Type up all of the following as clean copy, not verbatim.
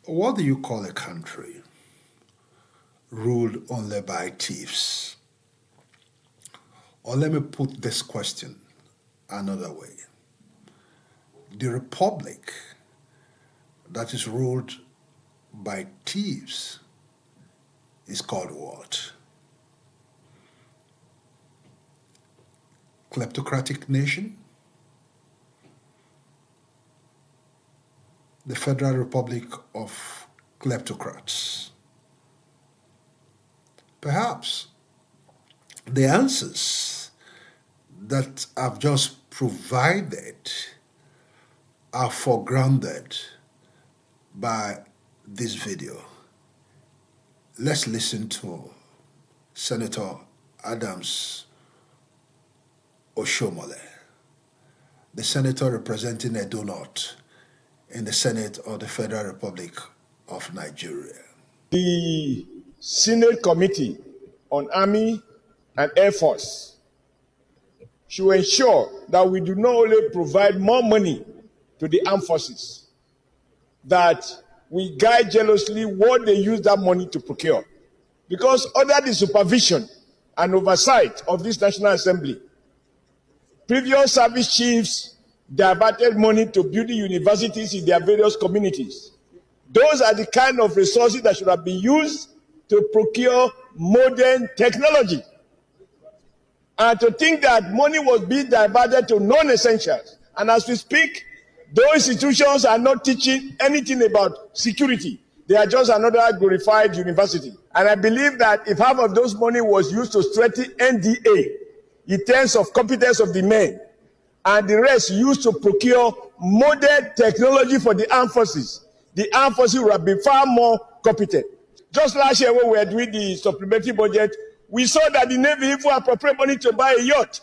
What do you call a country ruled only by thieves? Or let me put this question another way. The republic that is ruled by thieves is called what? Kleptocratic nation? The Federal Republic of Kleptocrats? Perhaps the answers that I've just provided are foregrounded by this video. Let's listen to Senator Adams Oshomole, the senator representing Edo North in the Senate of the Federal Republic of Nigeria. The Senate Committee on Army and Air Force should ensure that we do not only provide more money to the armed forces, that we guide jealously what they use that money to procure. Because under the supervision and oversight of this National Assembly, previous service chiefs diverted money to building universities in their various communities. Those are the kind of resources that should have been used to procure modern technology. And to think that money was being diverted to non-essentials. And as we speak, those institutions are not teaching anything about security. They are just another glorified university. And I believe that if half of those money was used to strengthen NDA in terms of competence of the men, and the rest used to procure modern technology for the armed forces, the armed forces would have been far more competent. Just last year when we were doing the supplementary budget, we saw that the Navy even appropriate money to buy a yacht.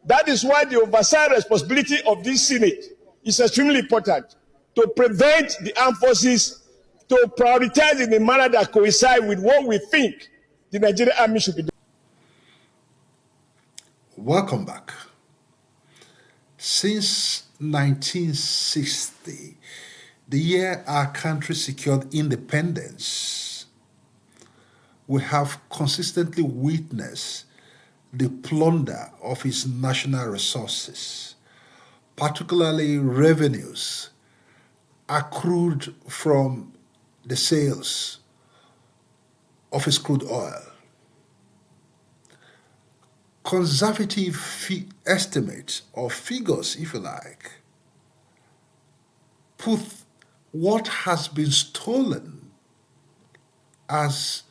That is why the oversight responsibility of this Senate is extremely important, to prevent the armed forces to prioritize in a manner that coincides with what we think the Nigerian Army should be doing. Welcome back. Since 1960, the year our country secured independence, we have consistently witnessed the plunder of its national resources, particularly revenues accrued from the sales of its crude oil. Conservative estimates or figures, if you like, put what has been stolen as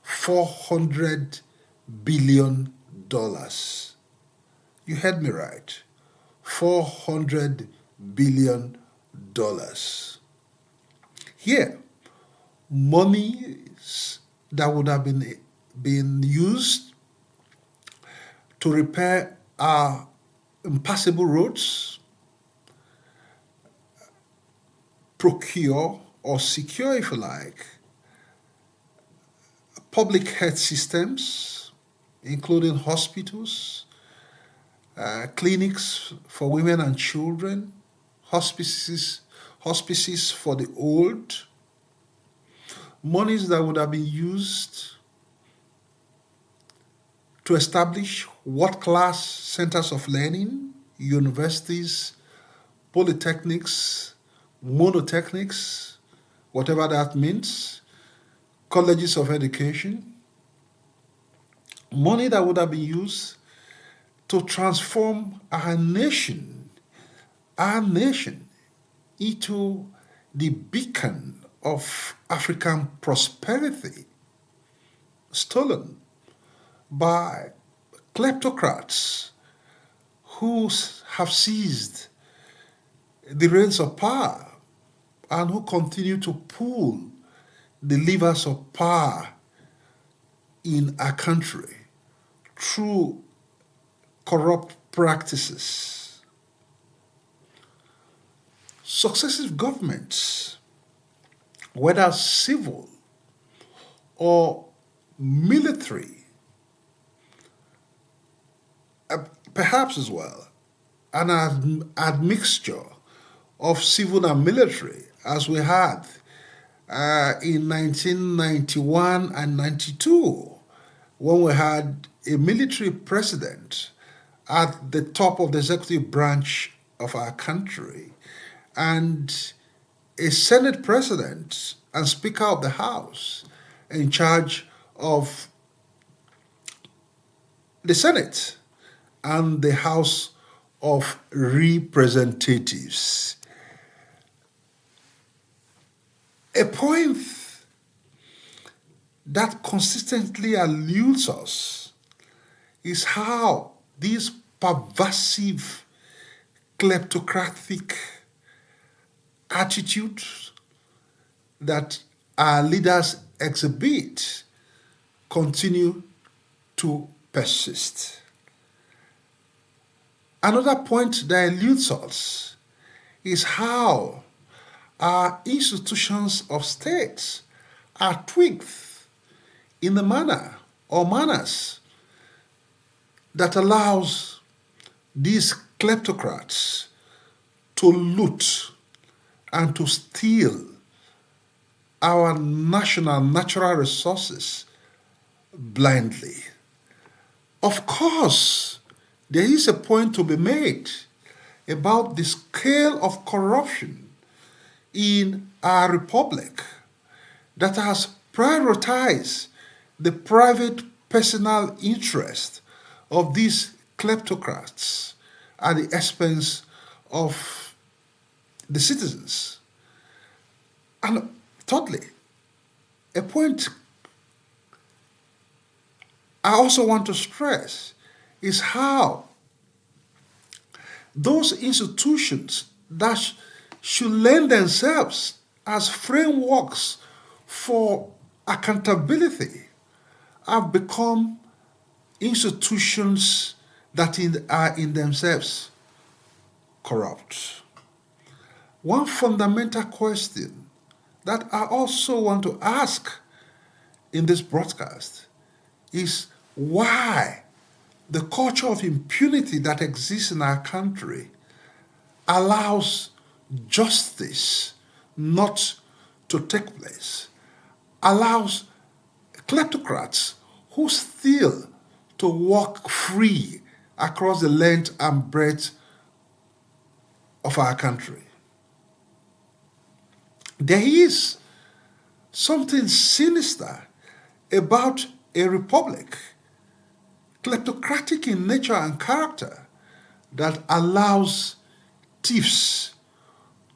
$400 billion. You heard me right. $400 billion. Here, monies that would have been used to repair our impassable roads, procure or secure, if you like, public health systems, including hospitals, clinics for women and children, hospices for the old, monies that would have been used to establish world-class centers of learning, universities, polytechnics, monotechnics, whatever that means, colleges of education, money that would have been used to transform our nation into the beacon of African prosperity, stolen by kleptocrats who have seized the reins of power and who continue to pull the levers of power in our country through corrupt practices. Successive governments, whether civil or military, perhaps as well, an admixture of civil and military, as we had in 1991 and 92, when we had a military president at the top of the executive branch of our country and a Senate president and Speaker of the House in charge of the Senate and the House of Representatives. A point that consistently eludes us is how these pervasive kleptocratic attitudes that our leaders exhibit continue to persist. Another point that eludes us is how our institutions of states are tweaked in the manner or manners that allows these kleptocrats to loot and to steal our national natural resources blindly. Of course, there is a point to be made about the scale of corruption in our republic that has prioritized the private personal interest of these kleptocrats at the expense of the citizens. And thirdly, a point I also want to stress is how those institutions that should lend themselves as frameworks for accountability have become institutions that are in themselves corrupt. One fundamental question that I also want to ask in this broadcast is why the culture of impunity that exists in our country allows justice not to take place, allows kleptocrats who steal to walk free across the length and breadth of our country. There is something sinister about a republic, kleptocratic in nature and character, that allows thieves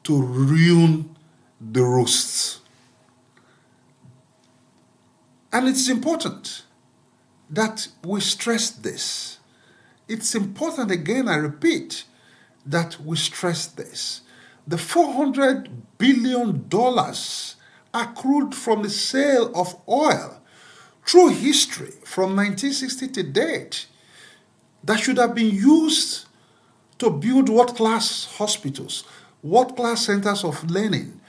to ruin the roasts. And it's important that we stress this. It's important, again, I repeat, that we stress this. The $400 billion accrued from the sale of oil through history from 1960 to date that should have been used to build world-class hospitals, world-class centers of learning,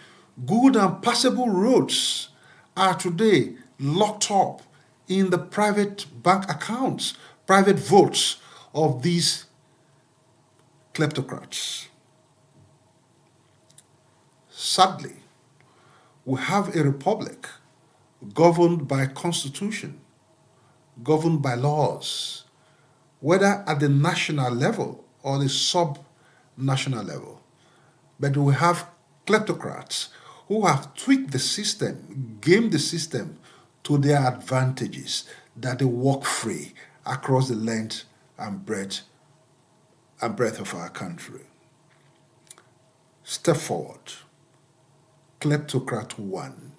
good and passable roads are today locked up in the private bank accounts, private vaults of these kleptocrats. Sadly, we have a republic governed by constitution, governed by laws, whether at the national level or the sub-national level. But we have kleptocrats who have tweaked the system, gamed the system to their advantages, that they walk free across the length and breadth of our country. Step forward. Kleptocrat 1,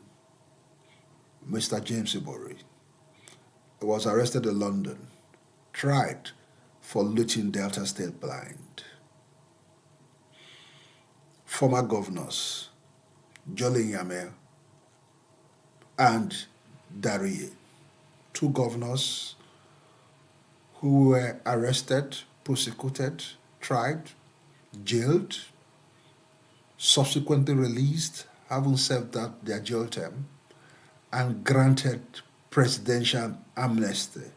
Mr. James Ibori, was arrested in London, tried for looting Delta State blind. Former governors Jolly Yame and Darie, two governors who were arrested, prosecuted, tried, jailed, subsequently released, having served out their jail term, and granted presidential amnesty.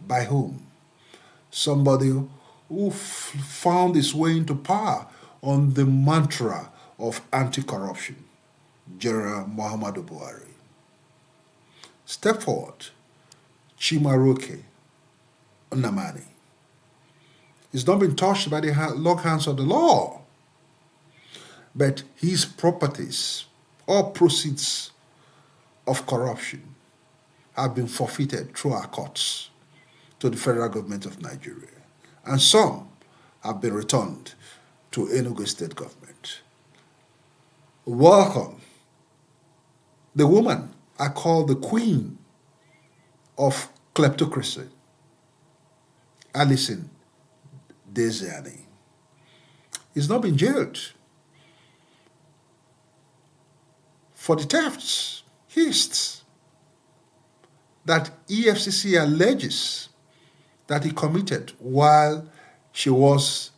By whom? Somebody who found his way into power on the mantra of anti-corruption. General Muhammadu Buhari. Step forward, Chimaroke Nnamani. He's not been touched by the long hands of the law, but his properties, all proceeds of corruption, have been forfeited through our courts to the federal government of Nigeria, and some have been returned to Enugu state government. Welcome the woman I call the queen of kleptocracy, Alison Desiani. He's not been jailed for the thefts, heists that EFCC alleges that he committed while she was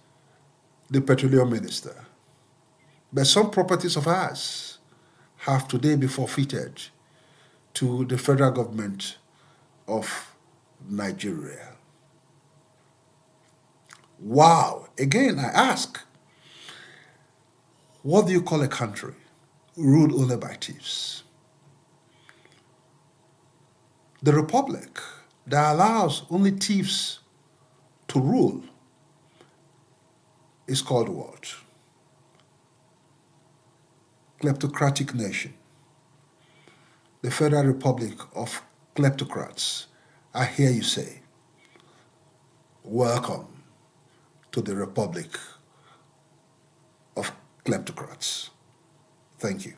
the petroleum minister. But some properties of ours have today been forfeited to the federal government of Nigeria. Wow. Again, I ask, what do you call a country ruled only by thieves? The republic that allows only thieves to rule is called what? Kleptocratic nation. The Federal Republic of Kleptocrats. I hear you say, welcome to the Republic of Kleptocrats. Thank you.